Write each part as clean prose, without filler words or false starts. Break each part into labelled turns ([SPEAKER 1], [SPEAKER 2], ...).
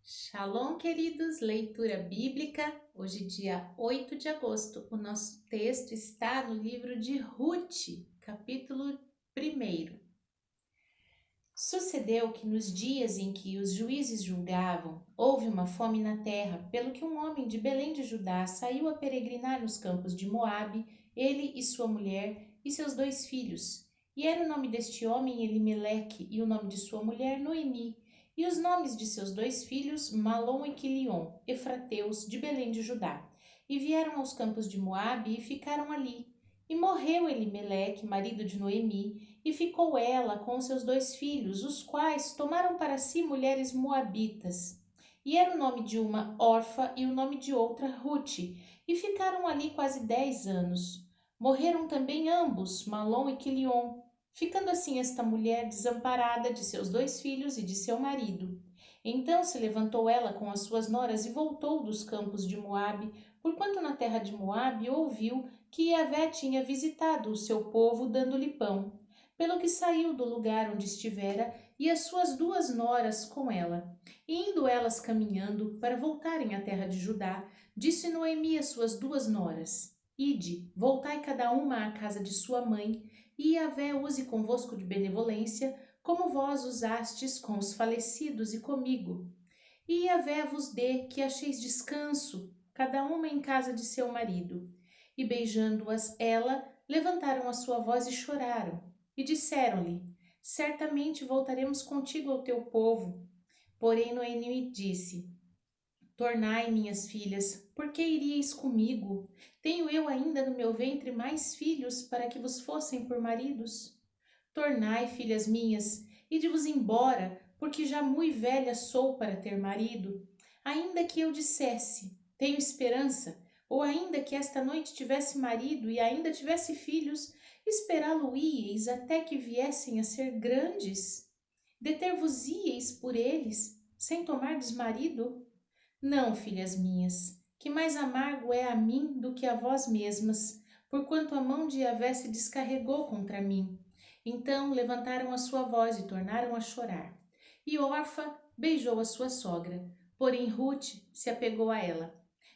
[SPEAKER 1] Shalom, queridos, leitura bíblica. Hoje, dia 8 de agosto, o nosso texto está no livro de Ruth, capítulo 1. Sucedeu que nos dias em que os juízes julgavam, houve uma fome na terra, pelo que um homem de Belém de Judá saiu a peregrinar nos campos de Moabe, ele e sua mulher e seus 2 filhos. E era o nome deste homem Elimeleque, e o nome de sua mulher Noemi, e os nomes de seus 2 filhos, Malom e Quilion, efrateus, de Belém de Judá. E vieram aos campos de Moabe e ficaram ali. E morreu Elimeleque, marido de Noemi, e ficou ela com os seus 2 filhos, os quais tomaram para si mulheres moabitas. E era o nome de uma Orfa e o nome de outra Ruth, e ficaram ali quase 10 anos. Morreram também ambos, Malom e Quilion, ficando assim esta mulher desamparada de seus 2 filhos e de seu marido. Então se levantou ela com as suas noras e voltou dos campos de Moabe, porquanto na terra de Moabe ouviu que Yahvé tinha visitado o seu povo dando-lhe pão, pelo que saiu do lugar onde estivera e as suas 2 noras com ela. E indo elas caminhando para voltarem à terra de Judá, disse Noemi às suas 2 noras: Ide, voltai cada uma à casa de sua mãe, e Yahvé use convosco de benevolência, como vós usastes com os falecidos e comigo. E Yahvé vos dê que acheis descanso, cada uma em casa de seu marido. E beijando-as ela, levantaram a sua voz e choraram. E disseram-lhe: Certamente voltaremos contigo ao teu povo. Porém Noemi disse: Tornai, minhas filhas, por que iríeis comigo? Tenho eu ainda no meu ventre mais filhos para que vos fossem por maridos? Tornai, filhas minhas, ide-vos embora, porque já mui velha sou para ter marido. Ainda que eu dissesse, tenho esperança, ou ainda que esta noite tivesse marido e ainda tivesse filhos, esperá-lo-íeis até que viessem a ser grandes? Deter-vos-íeis por eles, sem tomardes marido? Não, filhas minhas, que mais amargo é a mim do que a vós mesmas, porquanto a mão de Yahvé se descarregou contra mim. Então levantaram a sua voz e tornaram a chorar. E Orfa beijou a sua sogra, porém Ruth se apegou a ela.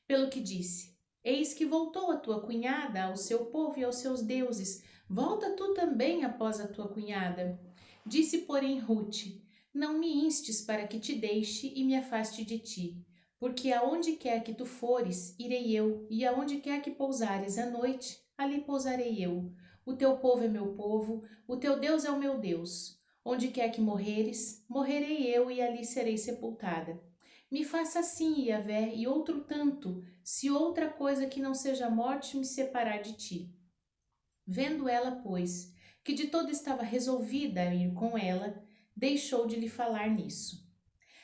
[SPEAKER 1] Pelo que disse: Eis que voltou a tua cunhada ao seu povo e aos seus deuses. Volta tu também após a tua cunhada. Disse, porém, Ruth: Não me instes para que te deixe e me afaste de ti. Porque aonde quer que tu fores, irei eu, e aonde quer que pousares à noite, ali pousarei eu. O teu povo é meu povo, o teu Deus é o meu Deus. Onde quer que morreres, morrerei eu e ali serei sepultada. Me faça assim, Yahvé, e outro tanto, se outra coisa que não seja a morte me separar de ti. Vendo ela, pois, que de todo estava resolvida a ir com ela, deixou de lhe falar nisso.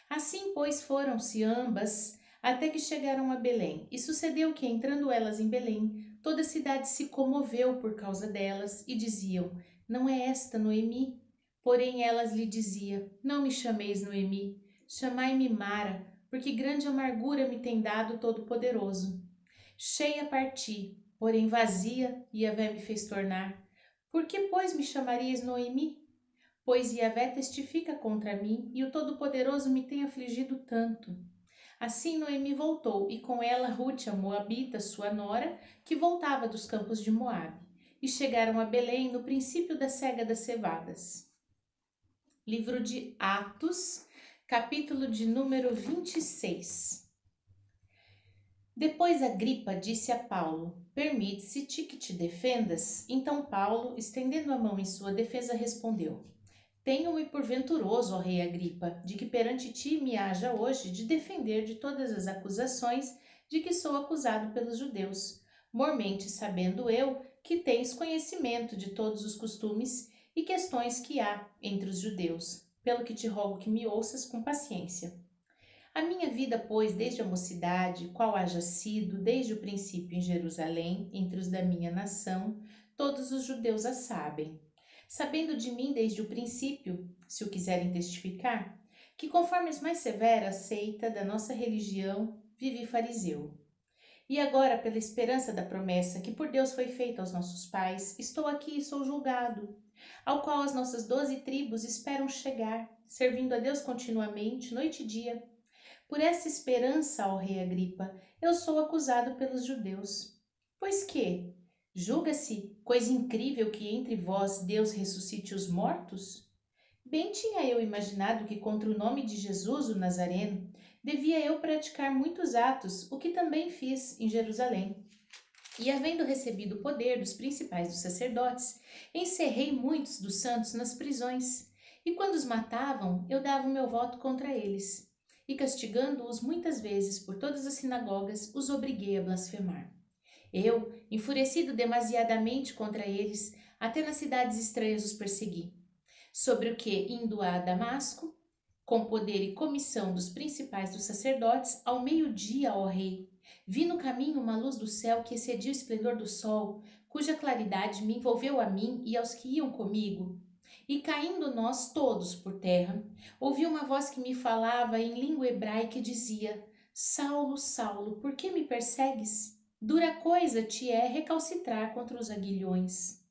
[SPEAKER 1] Assim, pois, foram-se ambas até que chegaram a Belém. E sucedeu que, entrando elas em Belém, toda a cidade se comoveu por causa delas e diziam: Não é esta Noemi? Porém, elas lhe diziam: Não me chameis Noemi, chamai-me Mara, porque grande amargura me tem dado Todo-Poderoso. Cheia parti, porém vazia, Yahvé me fez tornar. Por que, pois, me chamarias Noemi? Pois Yahvé testifica contra mim, e o Todo-Poderoso me tem afligido tanto. Assim Noemi voltou, e com ela Ruth, a Moabita, sua nora, que voltava dos campos de Moabe. E chegaram a Belém no princípio da cega das cevadas. Livro de Atos, capítulo de número 26. Depois Agripa disse a Paulo: Permite-se-te que te defendas? Então Paulo, estendendo a mão em sua defesa, respondeu: Tenho-me por venturoso, ó rei Agripa, de que perante ti me haja hoje de defender de todas as acusações de que sou acusado pelos judeus, mormente sabendo eu que tens conhecimento de todos os costumes e questões que há entre os judeus, pelo que te rogo que me ouças com paciência. A minha vida, pois, desde a mocidade, qual haja sido, desde o princípio em Jerusalém, entre os da minha nação, todos os judeus a sabem. Sabendo de mim desde o princípio, se o quiserem testificar, que conforme as mais severas seita da nossa religião, vivi fariseu. E agora, pela esperança da promessa que por Deus foi feita aos nossos pais, estou aqui e sou julgado, ao qual as nossas 12 tribos esperam chegar, servindo a Deus continuamente, noite e dia. Por essa esperança, ó rei Agripa, eu sou acusado pelos judeus. Pois que? Julga-se coisa incrível que entre vós Deus ressuscite os mortos? Bem tinha eu imaginado que contra o nome de Jesus, o Nazareno, devia eu praticar muitos atos, o que também fiz em Jerusalém. E havendo recebido o poder dos principais dos sacerdotes, encerrei muitos dos santos nas prisões. E quando os matavam, eu dava o meu voto contra eles. E castigando-os muitas vezes por todas as sinagogas, os obriguei a blasfemar. Eu, enfurecido demasiadamente contra eles, até nas cidades estranhas os persegui. Sobre o que, indo a Damasco, com poder e comissão dos principais dos sacerdotes, ao meio-dia, ó rei, vi no caminho uma luz do céu que excedia o esplendor do sol, cuja claridade me envolveu a mim e aos que iam comigo. E caindo nós todos por terra, ouvi uma voz que me falava em língua hebraica e dizia: Saulo, Saulo, por que me persegues? Dura coisa te é recalcitrar contra os aguilhões.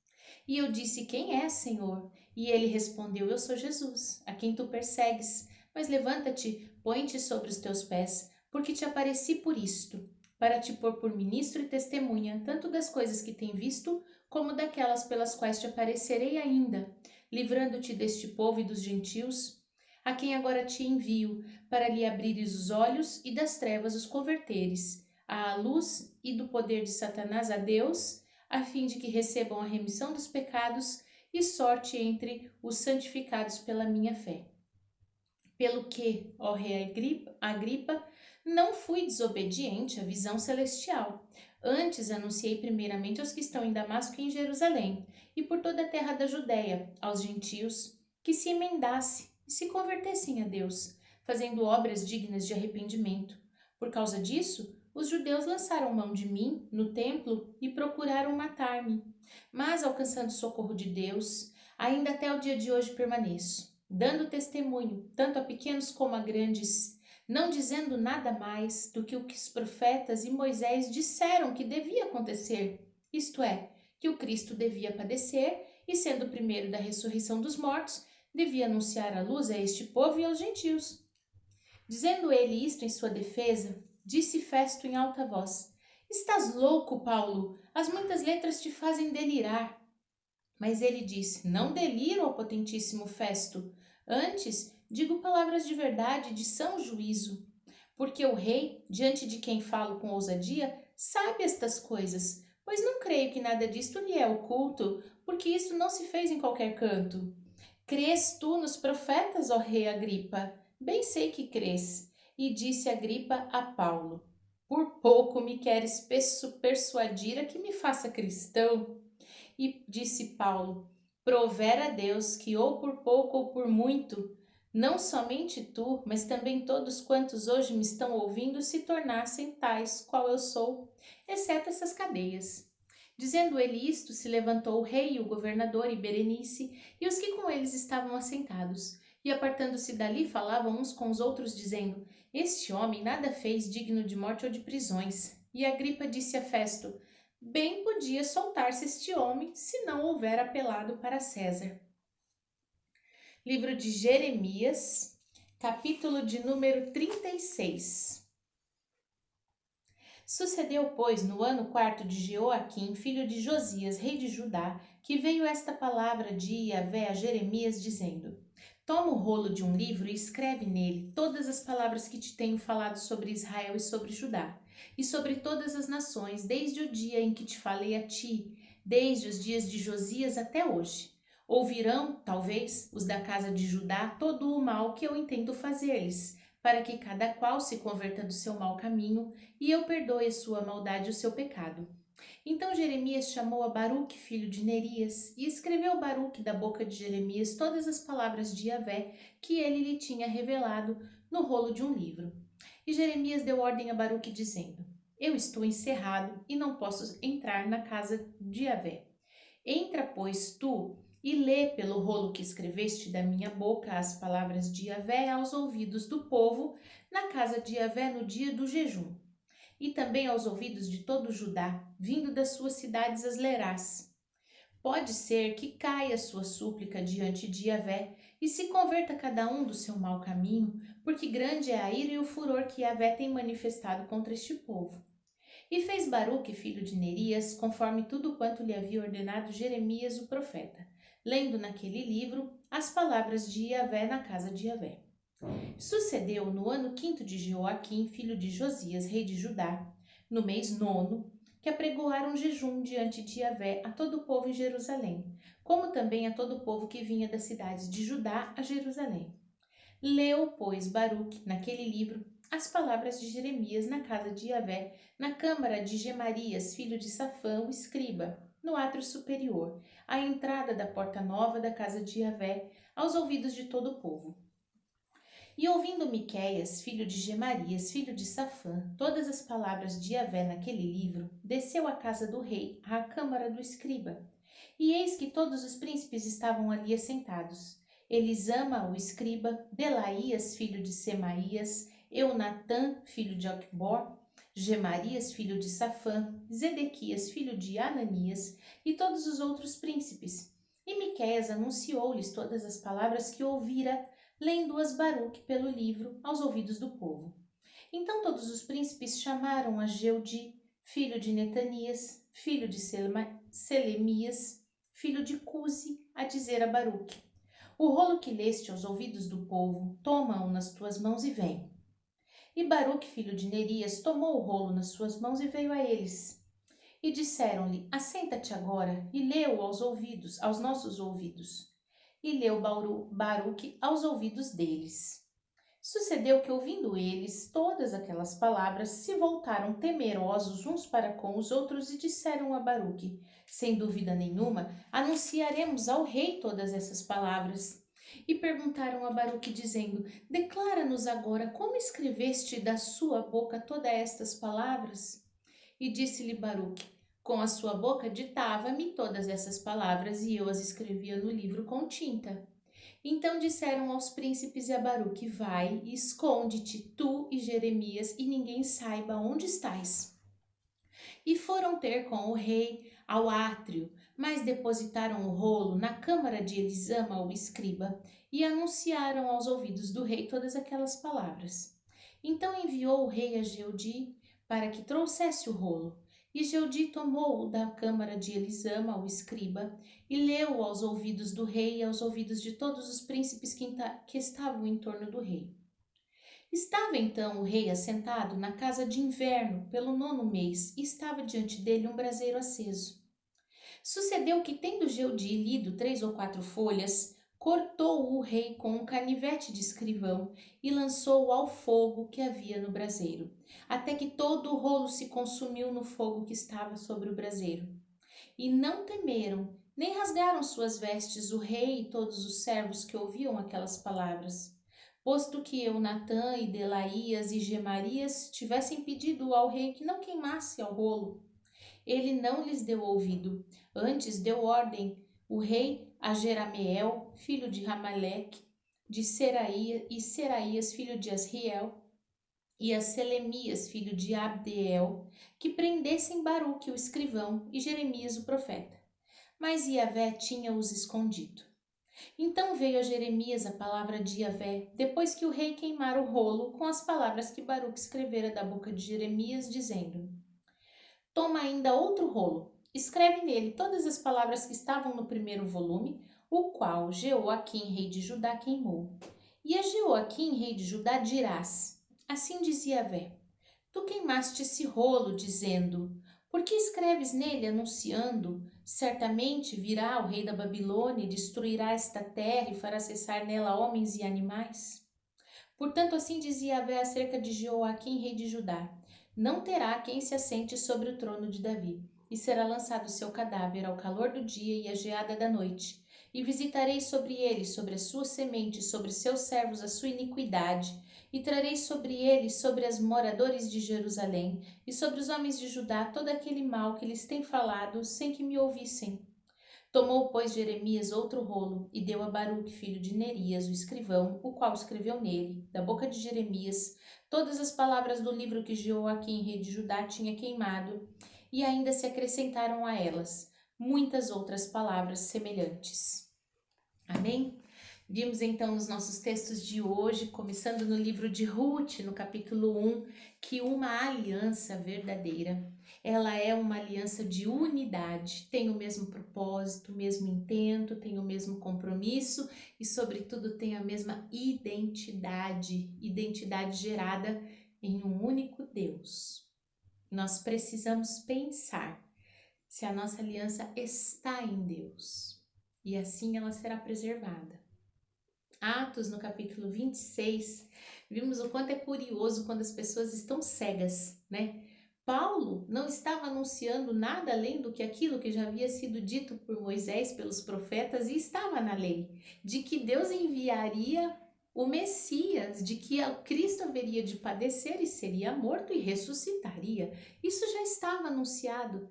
[SPEAKER 1] E eu disse: Quem é, Senhor? E ele respondeu: Eu sou Jesus, a quem tu persegues. Mas levanta-te, põe-te sobre os teus pés, porque te apareci por isto, para te pôr por ministro e testemunha, tanto das coisas que tem visto, como daquelas pelas quais te aparecerei ainda, livrando-te deste povo e dos gentios, a quem agora te envio, para lhe abrires os olhos e das trevas os converteres, à luz e do poder de Satanás a Deus, a fim de que recebam a remissão dos pecados e sorte entre os santificados pela minha fé. Pelo que, ó rei Agripa, não fui desobediente à visão celestial. Antes anunciei primeiramente aos que estão em Damasco e em Jerusalém, e por toda a terra da Judéia, aos gentios, que se emendassem e se convertessem a Deus, fazendo obras dignas de arrependimento. Por causa disso, os judeus lançaram mão de mim no templo e procuraram matar-me. Mas, alcançando o socorro de Deus, ainda até o dia de hoje permaneço, dando testemunho, tanto a pequenos como a grandes, não dizendo nada mais do que o que os profetas e Moisés disseram que devia acontecer, isto é, que o Cristo devia padecer e, sendo o primeiro da ressurreição dos mortos, devia anunciar a luz a este povo e aos gentios. Dizendo ele isto em sua defesa, disse Festo em alta voz: Estás louco, Paulo? As muitas letras te fazem delirar. Mas ele disse: Não deliro, ó potentíssimo Festo. Antes, digo palavras de verdade e de são juízo. Porque o rei, diante de quem falo com ousadia, sabe estas coisas, pois não creio que nada disto lhe é oculto, porque isso não se fez em qualquer canto. Crês tu nos profetas, ó rei Agripa? Bem sei que crês. E disse Agripa a Paulo: Por pouco me queres persuadir a que me faça cristão? E disse Paulo: Provera a Deus que ou por pouco ou por muito, não somente tu, mas também todos quantos hoje me estão ouvindo se tornassem tais qual eu sou, exceto essas cadeias. Dizendo ele isto, se levantou o rei, o governador e Berenice, e os que com eles estavam assentados. E apartando-se dali, falavam uns com os outros, dizendo: Este homem nada fez digno de morte ou de prisões. E Agripa disse a Festo: Bem podia soltar-se este homem, se não houver apelado para César. Livro de Jeremias, capítulo de número 36. Sucedeu, pois, no ano 4 de Jeoaquim, filho de Josias, rei de Judá, que veio esta palavra de Yahvé a Jeremias, dizendo: Toma o rolo de um livro e escreve nele todas as palavras que te tenho falado sobre Israel e sobre Judá, e sobre todas as nações, desde o dia em que te falei a ti, desde os dias de Josias até hoje. Ouvirão, talvez, os da casa de Judá todo o mal que eu intento fazer-lhes, para que cada qual se converta do seu mau caminho, e eu perdoe a sua maldade e o seu pecado. Então Jeremias chamou a Baruque, filho de Nerias, e escreveu Baruque da boca de Jeremias todas as palavras de Yahvé que ele lhe tinha revelado no rolo de um livro. E Jeremias deu ordem a Baruque, dizendo: Eu estou encerrado e não posso entrar na casa de Yahvé. Entra, pois, tu e lê pelo rolo que escreveste da minha boca as palavras de Yahvé aos ouvidos do povo na casa de Yahvé no dia do jejum. E também aos ouvidos de todo Judá, vindo das suas cidades as lerás. Pode ser que caia sua súplica diante de Yahvé, e se converta cada um do seu mau caminho, porque grande é a ira e o furor que Yahvé tem manifestado contra este povo. E fez Baruque, filho de Nerias, conforme tudo quanto lhe havia ordenado Jeremias o profeta, lendo naquele livro as palavras de Yahvé na casa de Yahvé. Sucedeu no ano 5º de Joaquim, filho de Josias, rei de Judá, no mês 9º, que apregoaram jejum diante de Yahvé a todo o povo em Jerusalém, como também a todo o povo que vinha das cidades de Judá a Jerusalém. Leu, pois, Baruque, naquele livro, as palavras de Jeremias na casa de Yahvé, na câmara de Gemarias, filho de Safã, o escriba, no átrio superior, à entrada da porta nova da casa de Yahvé, aos ouvidos de todo o povo. E ouvindo Miqueias, filho de Gemarias, filho de Safã, todas as palavras de Yahvé naquele livro, desceu à casa do rei, à câmara do escriba. E eis que todos os príncipes estavam ali assentados. Elisama, o escriba, Delaías, filho de Semaías, Eunatã, filho de Acbor, Gemarias, filho de Safã, Zedequias, filho de Ananias, e todos os outros príncipes. E Miqueias anunciou-lhes todas as palavras que ouvira, lendo-as Baruque pelo livro aos ouvidos do povo. Então todos os príncipes chamaram a Jeudi, filho de Netanias, filho de Selemias, filho de Cusi, a dizer a Baruque: o rolo que leste aos ouvidos do povo, toma-o nas tuas mãos e vem. E Baruque, filho de Nerias, tomou o rolo nas suas mãos e veio a eles. E disseram-lhe: assenta-te agora e lê-o aos nossos ouvidos. E leu Baruque aos ouvidos deles. Sucedeu que, ouvindo eles todas aquelas palavras, se voltaram temerosos uns para com os outros e disseram a Baruque: sem dúvida nenhuma, anunciaremos ao rei todas essas palavras. E perguntaram a Baruque, dizendo: declara-nos agora como escreveste da sua boca todas estas palavras. E disse-lhe Baruque: com a sua boca ditava-me todas essas palavras e eu as escrevia no livro com tinta. Então disseram aos príncipes e a Baruque: vai e esconde-te, tu e Jeremias, e ninguém saiba onde estás. E foram ter com o rei ao átrio, mas depositaram o rolo na câmara de Elisama, o escriba, e anunciaram aos ouvidos do rei todas aquelas palavras. Então enviou o rei a Jeudi para que trouxesse o rolo. E Jeudi tomou-o da câmara de Elisama, o escriba, e leu-o aos ouvidos do rei e aos ouvidos de todos os príncipes que estavam em torno do rei. Estava então o rei assentado na casa de inverno, pelo 9º mês, e estava diante dele um braseiro aceso. Sucedeu que, tendo Jeudi lido 3 ou 4 folhas, cortou-o o rei com um canivete de escrivão e lançou-o ao fogo que havia no braseiro, até que todo o rolo se consumiu no fogo que estava sobre o braseiro. E não temeram, nem rasgaram suas vestes o rei e todos os servos que ouviam aquelas palavras, posto que Eunatã e Delaías e Gemarias tivessem pedido ao rei que não queimasse ao rolo. Ele não lhes deu ouvido, antes deu ordem o rei a Jerameel, filho de Ramaleque, de Seraías, filho de Asriel, e a Selemias, filho de Abdeel, que prendessem Baruque, o escrivão, e Jeremias, o profeta. Mas Yahvé tinha-os escondido. Então veio a Jeremias a palavra de Yahvé, depois que o rei queimara o rolo com as palavras que Baruque escrevera da boca de Jeremias, dizendo: toma ainda outro rolo, escreve nele todas as palavras que estavam no primeiro volume, o qual Jeoaquim, rei de Judá, queimou. E a Jeoaquim, rei de Judá, dirás: assim dizia Yahvé: tu queimaste esse rolo, dizendo: por que escreves nele, anunciando: certamente virá o rei da Babilônia e destruirá esta terra e fará cessar nela homens e animais? Portanto, assim dizia Yahvé acerca de Jeoaquim, rei de Judá: não terá quem se assente sobre o trono de Davi, e será lançado seu cadáver ao calor do dia e à geada da noite. E visitarei sobre ele, sobre a sua semente, sobre seus servos, a sua iniquidade, e trarei sobre ele, sobre os moradores de Jerusalém, e sobre os homens de Judá, todo aquele mal que lhes tem falado, sem que me ouvissem. Tomou, pois, Jeremias outro rolo, e deu a Baruque, filho de Nerias, o escrivão, o qual escreveu nele, da boca de Jeremias, todas as palavras do livro que Jeoaquim, rei de Judá, tinha queimado, e ainda se acrescentaram a elas muitas outras palavras semelhantes. Amém? Vimos então nos nossos textos de hoje, começando no livro de Ruth, no capítulo 1, que uma aliança verdadeira, ela é uma aliança de unidade, tem o mesmo propósito, o mesmo intento, tem o mesmo compromisso e, sobretudo, tem a mesma identidade gerada em um único Deus. Nós precisamos pensar se a nossa aliança está em Deus e assim ela será preservada. Atos, no capítulo 26, vimos o quanto é curioso quando as pessoas estão cegas, né? Paulo não estava anunciando nada além do que aquilo que já havia sido dito por Moisés, pelos profetas, e estava na lei, de que Deus enviaria o Messias, de que o Cristo haveria de padecer e seria morto e ressuscitaria. Isso já estava anunciado.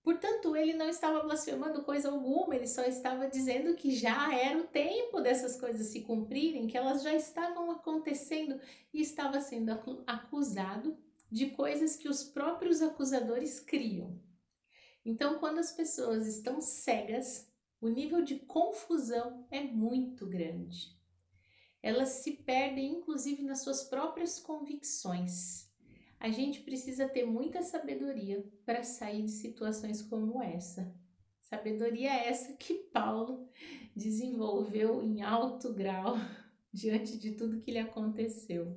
[SPEAKER 1] Portanto, ele não estava blasfemando coisa alguma, ele só estava dizendo que já era o tempo dessas coisas se cumprirem, que elas já estavam acontecendo e estava sendo acusado de coisas que os próprios acusadores criam. Então, quando as pessoas estão cegas, o nível de confusão é muito grande. Elas se perdem, inclusive, nas suas próprias convicções. A gente precisa ter muita sabedoria para sair de situações como essa. Sabedoria essa que Paulo desenvolveu em alto grau diante de tudo que lhe aconteceu.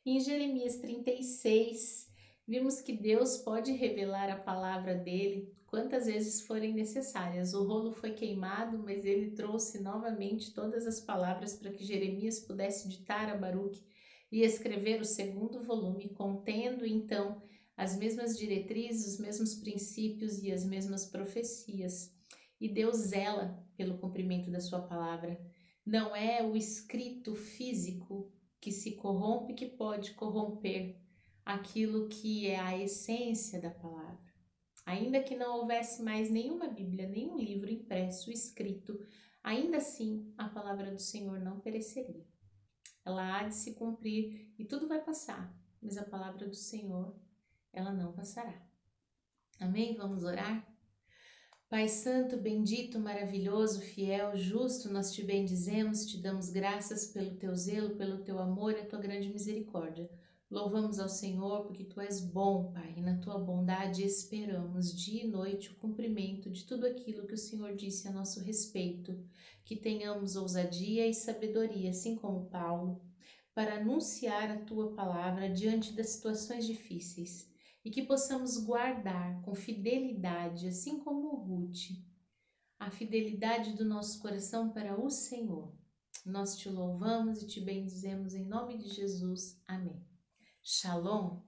[SPEAKER 1] Em Jeremias 36, vimos que Deus pode revelar a palavra dele quantas vezes forem necessárias. O rolo foi queimado, mas ele trouxe novamente todas as palavras para que Jeremias pudesse ditar a Baruque e escrever o segundo volume, contendo então as mesmas diretrizes, os mesmos princípios e as mesmas profecias. E Deus zela pelo cumprimento da sua palavra. Não é o escrito físico que se corrompe, que pode corromper aquilo que é a essência da palavra. Ainda que não houvesse mais nenhuma Bíblia, nenhum livro impresso, escrito, ainda assim a palavra do Senhor não pereceria. Ela há de se cumprir e tudo vai passar, mas a palavra do Senhor, ela não passará. Amém? Vamos orar? Pai Santo, bendito, maravilhoso, fiel, justo, nós te bendizemos, te damos graças pelo teu zelo, pelo teu amor e a tua grande misericórdia. Louvamos ao Senhor porque tu és bom, Pai, e na tua bondade esperamos dia e noite o cumprimento de tudo aquilo que o Senhor disse a nosso respeito. Que tenhamos ousadia e sabedoria, assim como Paulo, para anunciar a tua palavra diante das situações difíceis e que possamos guardar com fidelidade, assim como Ruth, a fidelidade do nosso coração para o Senhor. Nós te louvamos e te bendizemos em nome de Jesus. Amém. Shalom.